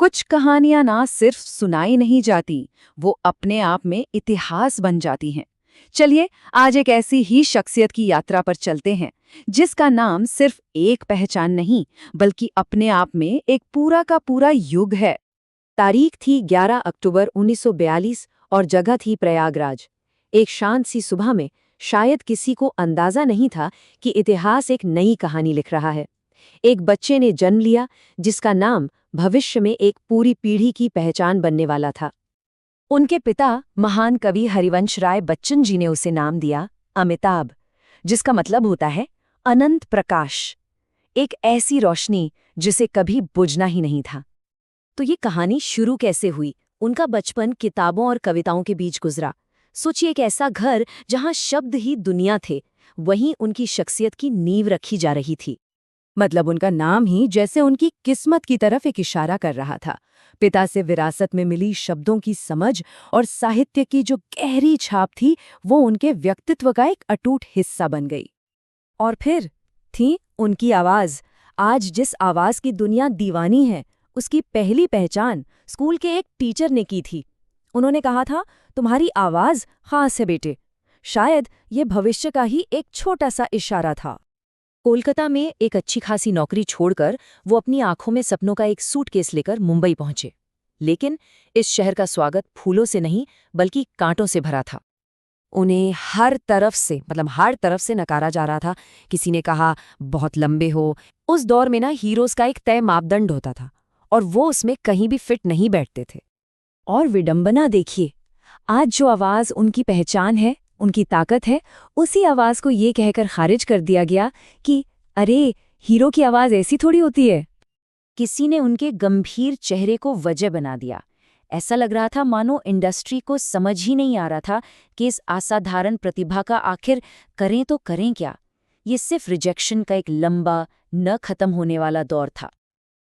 कुछ कहानियां ना सिर्फ सुनाई नहीं जाती, वो अपने आप में इतिहास बन जाती हैं। चलिए, आज एक ऐसी ही शख्सियत की यात्रा पर चलते हैं, जिसका नाम सिर्फ एक पहचान नहीं, बल्कि अपने आप में एक पूरा का पूरा युग है। तारीख थी 11 अक्टूबर 1942 और जगह थी प्रयागराज। एक शांत सी सुबह में शायद किसी को अंदाजा नहीं था कि इतिहास एक नई कहानी लिख रहा है। एक बच्चे ने जन्म लिया, जिसका नाम भविष्य में एक पूरी पीढ़ी की पहचान बनने वाला था। उनके पिता महान कवि हरिवंश राय बच्चन जी ने उसे नाम दिया अमिताभ, जिसका मतलब होता है अनंत प्रकाश, एक ऐसी रोशनी जिसे कभी बुझना ही नहीं था। तो ये कहानी शुरू कैसे हुई? उनका बचपन किताबों और कविताओं के बीच गुजरा। सोचिए, एक ऐसा घर जहां शब्द ही दुनिया थे, वहीं उनकी शख्सियत की नींव रखी जा रही थी। मतलब उनका नाम ही जैसे उनकी किस्मत की तरफ एक इशारा कर रहा था। पिता से विरासत में मिली शब्दों की समझ और साहित्य की जो गहरी छाप थी, वो उनके व्यक्तित्व का एक अटूट हिस्सा बन गई। और फिर थी उनकी आवाज। आज जिस आवाज की दुनिया दीवानी है, उसकी पहली पहचान स्कूल के एक टीचर ने की थी। उन्होंने कहा था, तुम्हारी आवाज खास है बेटे। शायद ये भविष्य का ही एक छोटा सा इशारा था। कोलकाता में एक अच्छी खासी नौकरी छोड़कर वो अपनी आंखों में सपनों का एक सूटकेस लेकर मुंबई पहुंचे। लेकिन इस शहर का स्वागत फूलों से नहीं, बल्कि कांटों से भरा था। उन्हें हर तरफ से नकारा जा रहा था। किसी ने कहा बहुत लंबे हो। उस दौर में ना हीरोज का एक तय मापदंड होता था, और वो उसमें कहीं भी फिट नहीं बैठते थे। और विडंबना देखिए, आज जो आवाज उनकी पहचान है, उनकी ताकत है, उसी आवाज को ये कहकर खारिज कर दिया गया कि अरे, हीरो की आवाज ऐसी थोड़ी होती है। किसी ने उनके गंभीर चेहरे को वजह बना दिया। ऐसा लग रहा था मानो इंडस्ट्री को समझ ही नहीं आ रहा था कि इस असाधारण प्रतिभा का आखिर करें तो करें क्या। ये सिर्फ रिजेक्शन का एक लंबा, न खत्म होने वाला दौर था।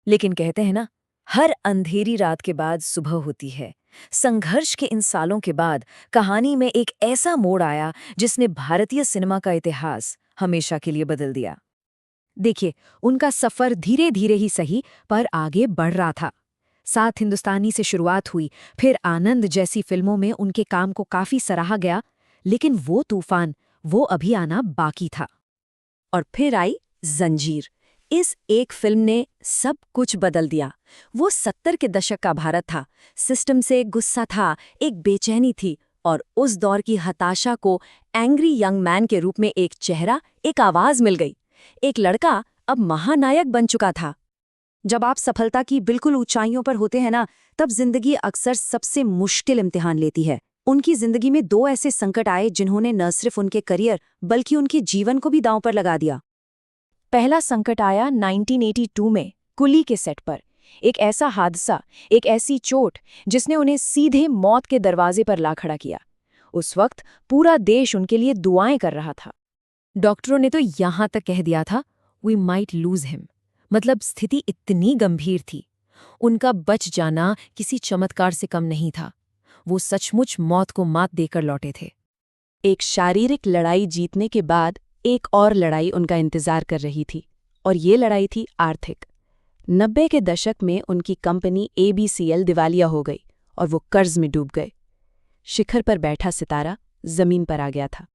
लेकिन कहते हैं ना, हर अंधेरी रात के बाद सुबह होती है। संघर्ष के इन सालों के बाद कहानी में एक ऐसा मोड़ आया जिसने भारतीय सिनेमा का इतिहास हमेशा के लिए बदल दिया। देखिए, उनका सफर धीरे धीरे ही सही, पर आगे बढ़ रहा था। सात हिंदुस्तानी से शुरुआत हुई, फिर आनंद जैसी फिल्मों में उनके काम को काफी सराहा गया। लेकिन वो तूफान, वो अभी आना बाकी था। और फिर आई जंजीर। इस एक फिल्म ने सब कुछ बदल दिया। वो 70 के दशक का भारत था। सिस्टम से एक गुस्सा था, एक बेचैनी थी, और उस दौर की हताशा को एंग्री यंग मैन के रूप में एक चेहरा, एक आवाज मिल गई। एक लड़का अब महानायक बन चुका था। जब आप सफलता की बिल्कुल ऊंचाइयों पर होते हैं ना, तब जिंदगी अक्सर सबसे मुश्किल इम्तिहान लेती है। उनकी जिंदगी में दो ऐसे संकट आए जिन्होंने न सिर्फ उनके करियर बल्कि उनके जीवन को भी दांव पर लगा दिया। पहला संकट आया 1982 में, कुली के सेट पर। एक ऐसा हादसा, एक ऐसी चोट जिसने उन्हें सीधे मौत के दरवाजे पर ला खड़ा किया। उस वक्त पूरा देश उनके लिए दुआएं कर रहा था। डॉक्टरों ने तो यहां तक कह दिया था, वी माइट लूज हिम। मतलब स्थिति इतनी गंभीर थी। उनका बच जाना किसी चमत्कार से कम नहीं था। वो सचमुच मौत को मात देकर लौटे थे। एक शारीरिक लड़ाई जीतने के बाद एक और लड़ाई उनका इंतजार कर रही थी, और ये लड़ाई थी आर्थिक। 90 के दशक में उनकी कंपनी ABCL दिवालिया हो गई और वो कर्ज में डूब गए। शिखर पर बैठा सितारा जमीन पर आ गया था।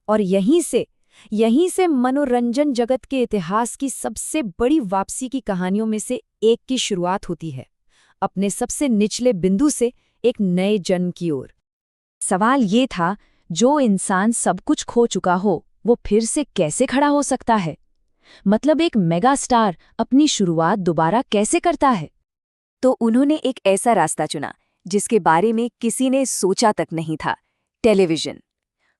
और यहीं से मनोरंजन जगत के इतिहास की सबसे बड़ी वापसी की कहानियों में से एक की शुरुआत होती है, अपने सबसे निचले बिंदु से एक नए जन्म की ओर। सवाल ये था, जो इंसान सब कुछ खो चुका हो, वो फिर से कैसे खड़ा हो सकता है? मतलब एक मेगा स्टार अपनी शुरुआत दोबारा कैसे करता है? तो उन्होंने एक ऐसा रास्ता चुना जिसके बारे में किसी ने सोचा तक नहीं था, टेलीविजन।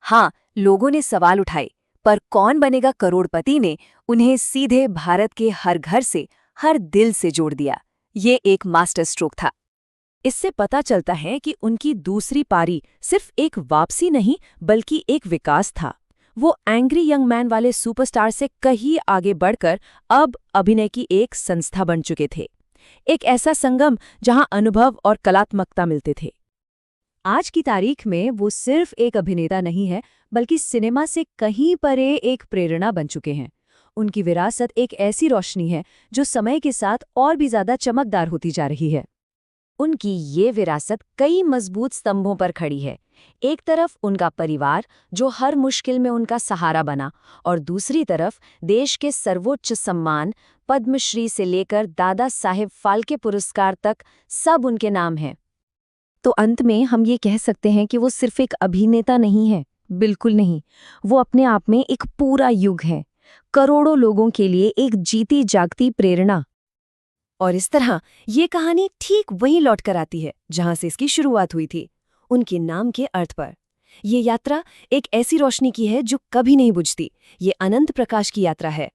हाँ, लोगों ने सवाल उठाए, पर कौन बनेगा करोड़पति ने उन्हें सीधे भारत के हर घर से, हर दिल से जोड़ दिया। ये एक मास्टर स्ट्रोक था। इससे पता चलता है कि उनकी दूसरी पारी सिर्फ एक वापसी नहीं, बल्कि एक विकास था। वो एंग्री यंग मैन वाले सुपरस्टार से कहीं आगे बढ़कर अब अभिनय की एक संस्था बन चुके थे। एक ऐसा संगम जहां अनुभव और कलात्मकता मिलते थे। आज की तारीख में वो सिर्फ एक अभिनेता नहीं है, बल्कि सिनेमा से कहीं परे एक प्रेरणा बन चुके हैं। उनकी विरासत एक ऐसी रोशनी है जो समय के साथ और भी ज्यादा चमकदार होती जा रही है। उनकी ये विरासत कई मजबूत स्तंभों पर खड़ी है। एक तरफ उनका परिवार जो हर मुश्किल में उनका सहारा बना, और दूसरी तरफ देश के सर्वोच्च सम्मान पद्मश्री से लेकर दादा साहेब फाल्के पुरस्कार तक सब उनके नाम हैं। तो अंत में हम ये कह सकते हैं कि वो सिर्फ एक अभिनेता नहीं है, बिल्कुल नहीं। वो अपने आप में एक पूरा युग है, करोड़ों लोगों के लिए एक जीती जागती प्रेरणा। और इस तरह ये कहानी ठीक वहीं लौट कर आती है जहां से इसकी शुरुआत हुई थी, उनके नाम के अर्थ पर। ये यात्रा एक ऐसी रोशनी की है जो कभी नहीं बुझती। ये अनंत प्रकाश की यात्रा है।